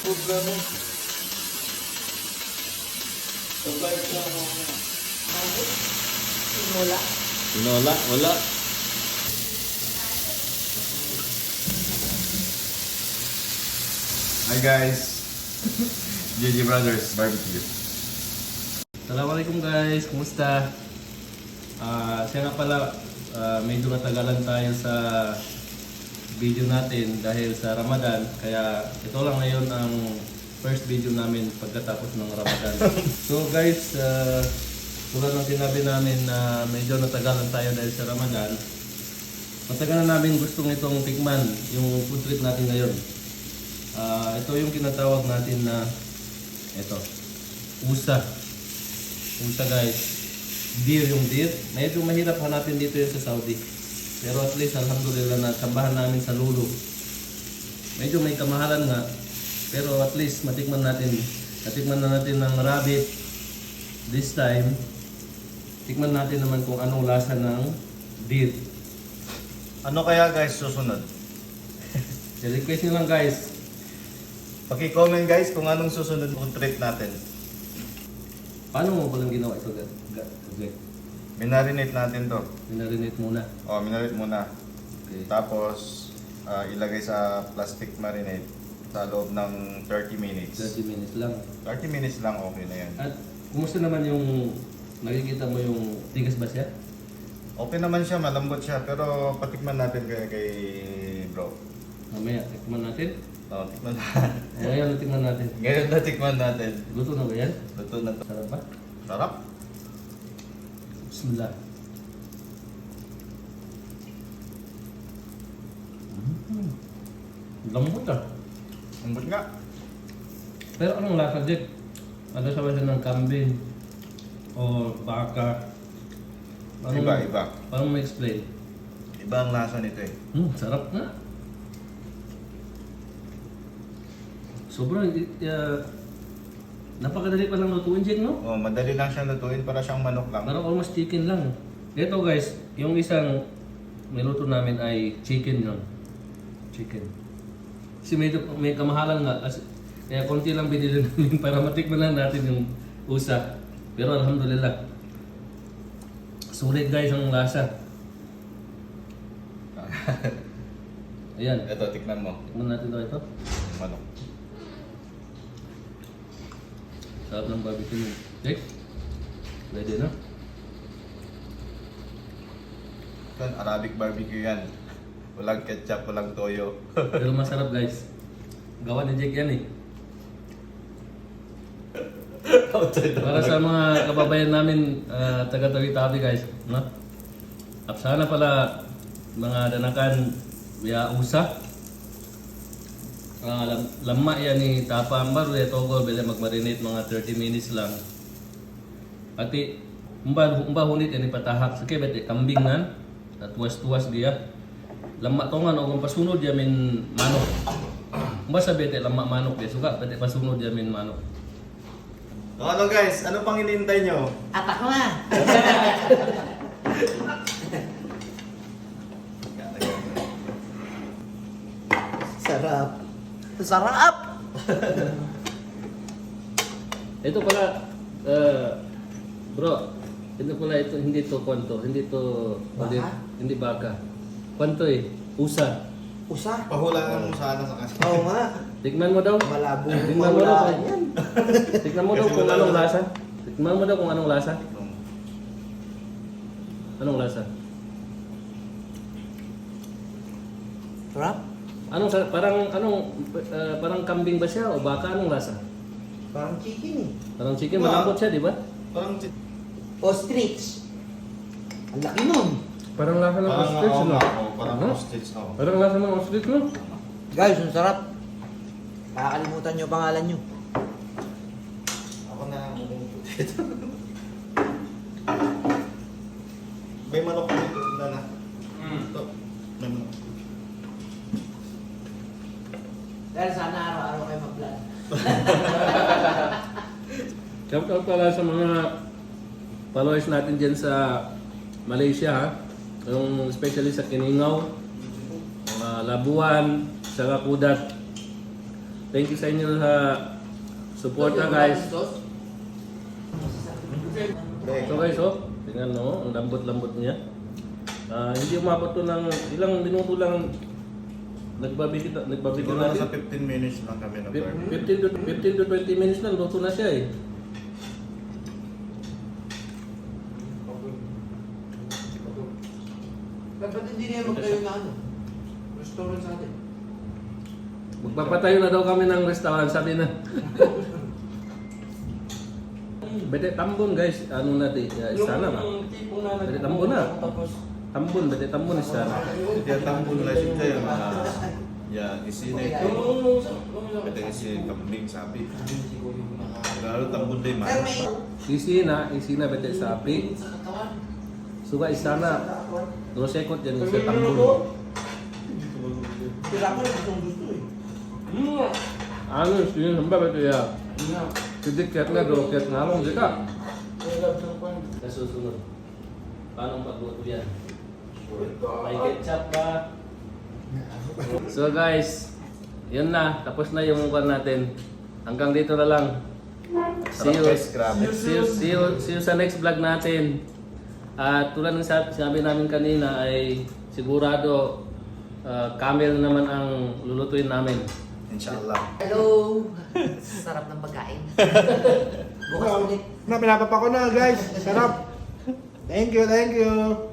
Problema. Sabay ka mo. Wala. Wala, wala. Hi guys! JJ Brothers Barbecue. Assalamualaikum guys, kumusta? Siya nga pala, medyo natagalan tayo sa video natin dahil sa Ramadan. Kaya ito lang ngayon ang first video namin pagkatapos ng Ramadan. So guys, tulad ng sinabi namin na medyo natagalan tayo dahil sa Ramadan. Matagal na namin gustong itong tikman, yung food trip natin ngayon. Ito yung kinatawag natin na ito, usa. Usa guys, deer yung deer. Medyo mahirap hanapin dito yun sa Saudi. Pero at least alhamdulillah na tambahan namin sa lulo. Medyo may kamahalan nga. Pero at least matikman natin. Natikman na natin ng rabbit. This time, tikman natin naman kung anong lasa ng deer. Ano kaya guys susunod? I-request nyo lang guys. Paki-comment guys kung anong susunod food trip natin. Paano mo palang ginawa ito? Minarinate natin to. Minarinate muna. Minarinate muna. Okay. Tapos ilagay sa plastic marinade sa loob ng 30 minutes. 30 minutes lang. 30 minutes lang okay na yan. At kumusta naman yung nakikita mo yung tigas ba siya? Okay naman siya, malambot siya. Pero patikman natin kay bro. Mamaya, tikman natin. Tikman na. Ngayon, tikman natin. Ngayon na tikman natin. Luto na ba yan? Luto na to. Sarap ba? Sarap. Bismillah. Lambot ah. Lambot nga. Pero anong lasa, Jack? Ano sa siya ng kambing? O baka? Iba. Paano mo explain? Iba ang lasa nito eh. Sarap nga. Sobrang, napakadali pa lang lutuin, Jack, no? Madali lang siyang lutuin para siyang manok lang. Parang almost chicken lang. Ito guys, yung isang niluto namin ay chicken lang. Chicken. Kasi may kamahalan nga. Kaya konti lang binili namin para matikman lang natin yung usa. Pero alhamdulillah. Sulit guys ang lasa. Ayan. Ito, tikman mo. Tikman natin ito. Manok. Sarap ng barbecue mo. Jake? Pwede na? Yan, Arabic barbecue yan. Walang ketchup, walang toyo. Pero masarap guys. Gawa ni Jake yan eh. Para sa mga kababayan namin, taga-Tawi-Tawi guys. No? At sana pala mga danakan biya usa. Lama yan ni Tapa Ambar, Togol, bela magmarinate mga 30 minutes lang. Pati, umba hunit yan ipatahak. Sakay, bete kambing nan. At tuwas-tuwas dia. Lama to nga, no, kung pasunod yamin manok. Umba sa bete, lama manok dia. Suka, bete pasunod yamin manok. Ano guys, ano pang hinihintay nyo? Atak na! Sarap. Sarap! Ito pala, bro, ito hindi to kwanto, hindi to Baka? hindi baka. Kwanto eh, usa. Usa? Pahulaan mo sana sa kasi. Oo nga. Tikman mo daw. Malabo yung Tingnan mo daw. mahulaan yan. Tikman mo daw Kasi kung wala anong na. lasa. Tikman mo daw kung anong lasa. Anong lasa? Sarap? Parang kambing ba siya o baka anong lasa? Parang chicken eh. Parang chicken, Wow. malambot siya, di ba? Parang Ostrich. Ang laki nun. Parang lasa ng ostrich, no? Parang Ano? ostrich, oo. Parang lasa ng ostrich, no? Guys, ang sarap. Kakalimutan nyo pangalan nyo. Ako na ang mukhang potato. May manok ko dito, na. Ito, may manok. Dahil sana araw-araw kayo mag-vlog. Shout out pala sa mga followers natin dyan sa Malaysia, ha? Yung especially sa Kiningaw, Labuan, sa Kudat. Thank you sa inyo sa suporta guys. So guys, oh, tingnan mo, ang lambot-lambot niya. Hindi umabot to ng ilang minuto lang nagbabigil Siguro natin. sa 15 minutes lang kami nag-burn. 15 to 20 minutes lang, luto na siya eh. Dapat hindi niya magtayo na ano. Restaurant sa atin. Magpapatayo na daw kami ng restaurant, sabi na. Bete tambon guys, ano natin, sana ba? Bete tambon na. Tambon, bete tambon sana. Dia tambun lah sih kayak ya di sini itu ada isi kambing sapi. Lalu tambun deh mah. Isi na bete sapi. Suka isana. 2 sekot yan sa tambon. Kira ko gustong gusto eh. Ano, yun samba bete ya. Sedikit na do, kaya ngalong jika. Nasusunod. Paano magluto yan? May ketchup ba? So guys, yun na. Tapos na yung mukha natin. Hanggang dito na lang. See you sa next vlog natin. At tulad ng sabi namin kanina ay sigurado camel naman ang lulutuin namin. Insyaallah. Hello! Sarap ng pagkain. Bukas ulit. Na, pinapapa ko na guys. Sarap. Thank you, thank you.